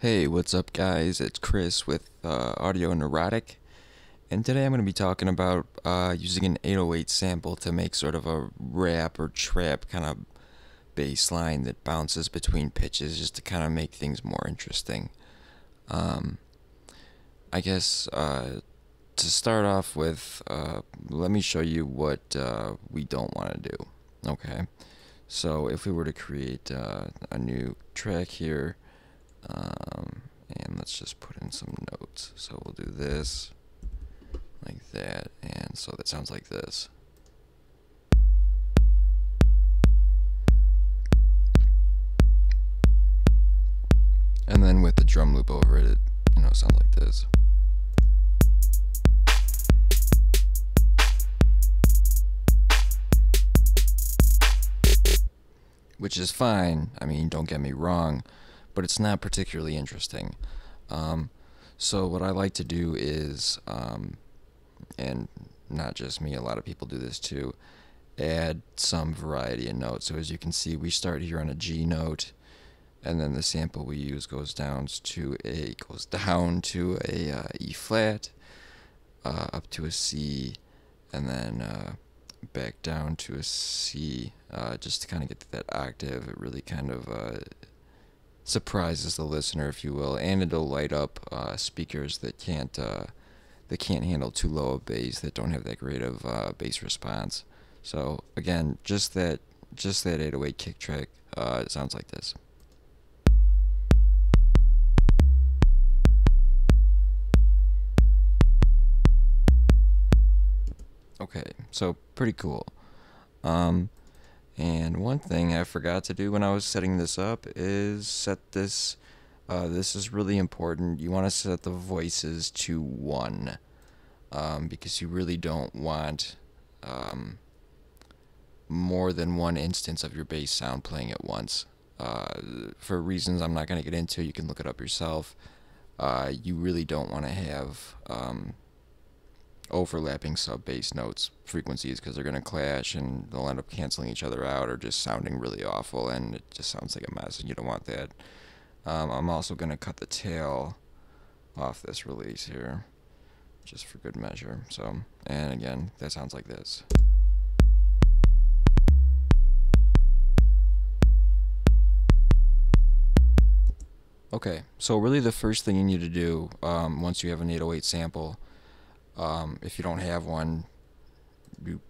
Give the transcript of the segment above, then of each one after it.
Hey, what's up, guys? It's Chris with Audio Neurotic, and today I'm going to be talking about using an 808 sample to make sort of a rap or trap kind of bass line that bounces between pitches just to kind of make things more interesting. Um, I guess to start off with, let me show you what we don't want to do. Okay, so if we were to create a new track here, and let's just put in some notes. So we'll do this like that, and so that sounds like this. And then with the drum loop over it, it sounds like this. Which is fine, I mean, don't get me wrong, but it's not particularly interesting. So what I like to do is, and not just me, a lot of people do this too, add some variety in notes. So as you can see, we start here on a G note, and then the sample we use goes down to a E flat, up to a C, and then back down to a C, just to kind of get to that octave. It really kind of surprises the listener, if you will, and it'll light up speakers that can't handle too low a bass, that don't have that great of bass response. So again, just that 808 kick track sounds like this. Okay, so pretty cool. And one thing I forgot to do when I was setting this up is set this. This is really important. You want to set the voices to 1, because you really don't want more than one instance of your bass sound playing at once. For reasons I'm not going to get into, you can look it up yourself. You really don't want to have overlapping sub-bass notes frequencies, because they're going to clash and they'll end up canceling each other out or just sounding really awful, and it just sounds like a mess, and you don't want that. I'm also going to cut the tail off this release here just for good measure. So, and again, that sounds like this. Okay, so really the first thing you need to do once you have an 808 sample, if you don't have one, you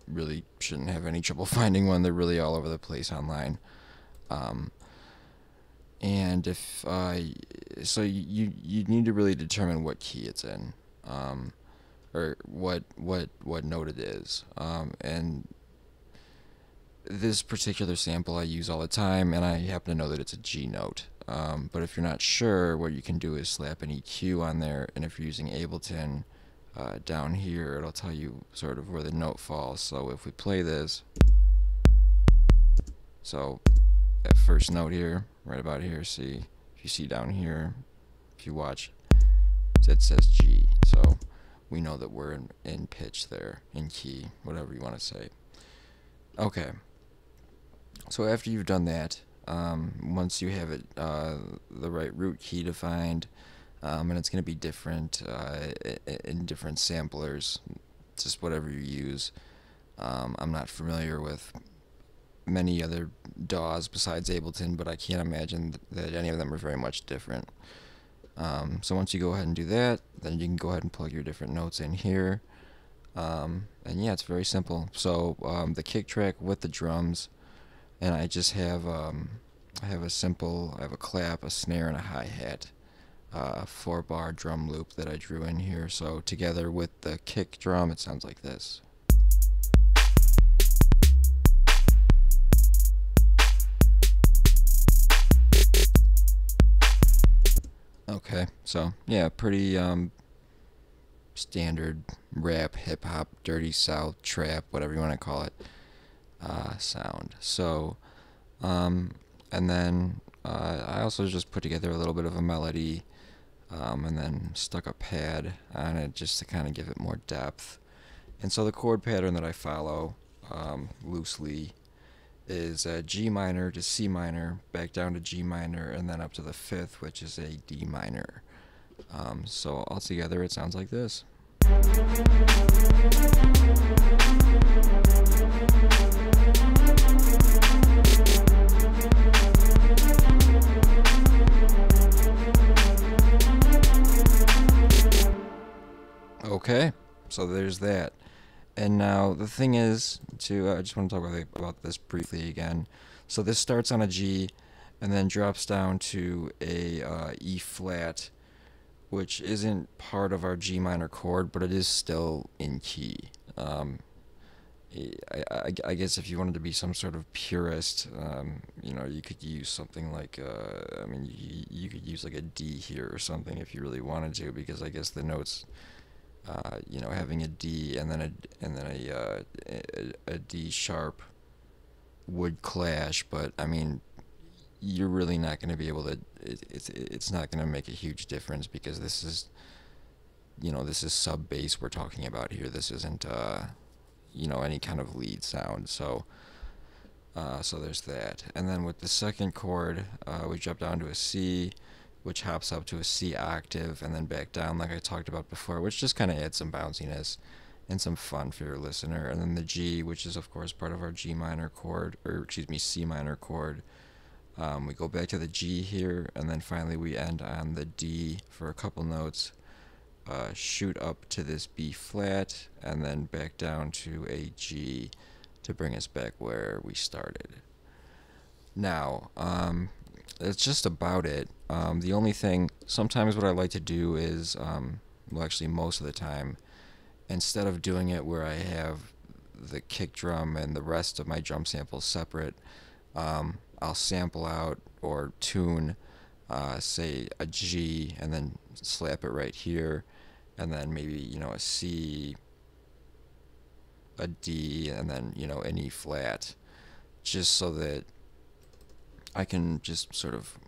really shouldn't have any trouble finding one. They're really all over the place online. And if so, you need to really determine what key it's in, or what note it is. And this particular sample I use all the time, and I happen to know that it's a G note. But if you're not sure, what you can do is slap an EQ on there, and if you're using Ableton, down here it'll tell you sort of where the note falls. So if we play this, so that first note here, right about here, see, if you see down here, if you watch, it says G, so we know that we're in pitch there, in key, whatever you want to say. Okay, so after you've done that, once you have it the right root key defined, and it's going to be different in different samplers, just whatever you use. I'm not familiar with many other DAWs besides Ableton, but I can't imagine that any of them are very much different. So once you go ahead and do that, then you can go ahead and plug your different notes in here. And yeah, it's very simple. So the kick track with the drums, and I just have I have a clap, a snare, and a hi-hat. 4-bar drum loop that I drew in here. So together with the kick drum, it sounds like this. Okay, so yeah, pretty standard rap, hip hop, dirty south, trap, whatever you want to call it, sound. So and then I also just put together a little bit of a melody, and then stuck a pad on it just to kind of give it more depth. And so the chord pattern that I follow loosely is G minor to C minor, back down to G minor, and then up to the fifth, which is a D minor. So altogether, it sounds like this. Okay, so there's that. And now the thing is, I just want to talk about this briefly again. So this starts on a G, and then drops down to a E flat, which isn't part of our G minor chord, but it is still in key. I guess if you wanted to be some sort of purist, you could use something like, you could use like a D here or something if you really wanted to, because I guess the notes, having a D and then a D sharp would clash, but I mean, you're really not going to be able to. It's not going to make a huge difference, because this is sub bass we're talking about here. This isn't any kind of lead sound. So there's that. And then with the second chord, we drop down to a C, which hops up to a C octave, and then back down like I talked about before, which just kind of adds some bounciness and some fun for your listener. And then the G, which is of course part of our G minor chord, or excuse me, C minor chord. We go back to the G here, and then finally we end on the D for a couple notes, shoot up to this B flat, and then back down to a G to bring us back where we started. Now, that's just about it. The only thing, sometimes what I like to do is, actually most of the time, instead of doing it where I have the kick drum and the rest of my drum samples separate, I'll sample out or tune, say, a G, and then slap it right here, and then maybe, a C, a D, and then, an E flat, just so that I can just sort of,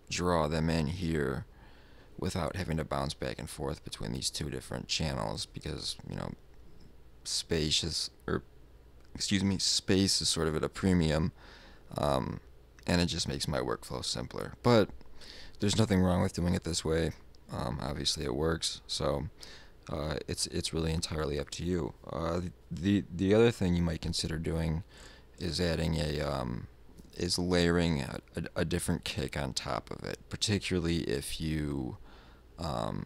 draw them in here without having to bounce back and forth between these two different channels, because, space is sort of at a premium, and it just makes my workflow simpler. But there's nothing wrong with doing it this way. Obviously it works, so it's really entirely up to you. The other thing you might consider doing is adding is layering a different kick on top of it, particularly if you have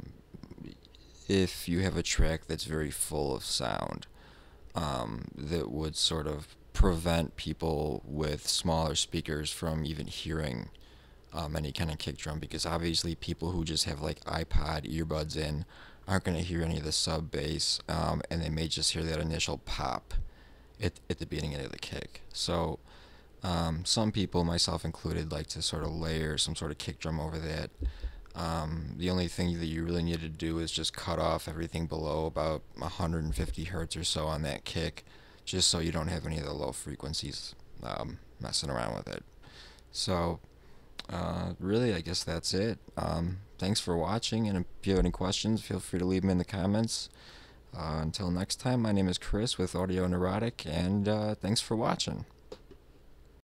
a track that's very full of sound, that would sort of prevent people with smaller speakers from even hearing any kind of kick drum, because obviously people who just have like iPod earbuds in aren't going to hear any of the sub bass, and they may just hear that initial pop at the beginning of the kick. So some people, myself included, like to sort of layer some sort of kick drum over that. The only thing that you really need to do is just cut off everything below about 150 hertz or so on that kick, just so you don't have any of the low frequencies messing around with it. So really, I guess that's it. Thanks for watching, and if you have any questions, feel free to leave them in the comments. Until next time, my name is Chris with Audio Neurotic, and thanks for watching.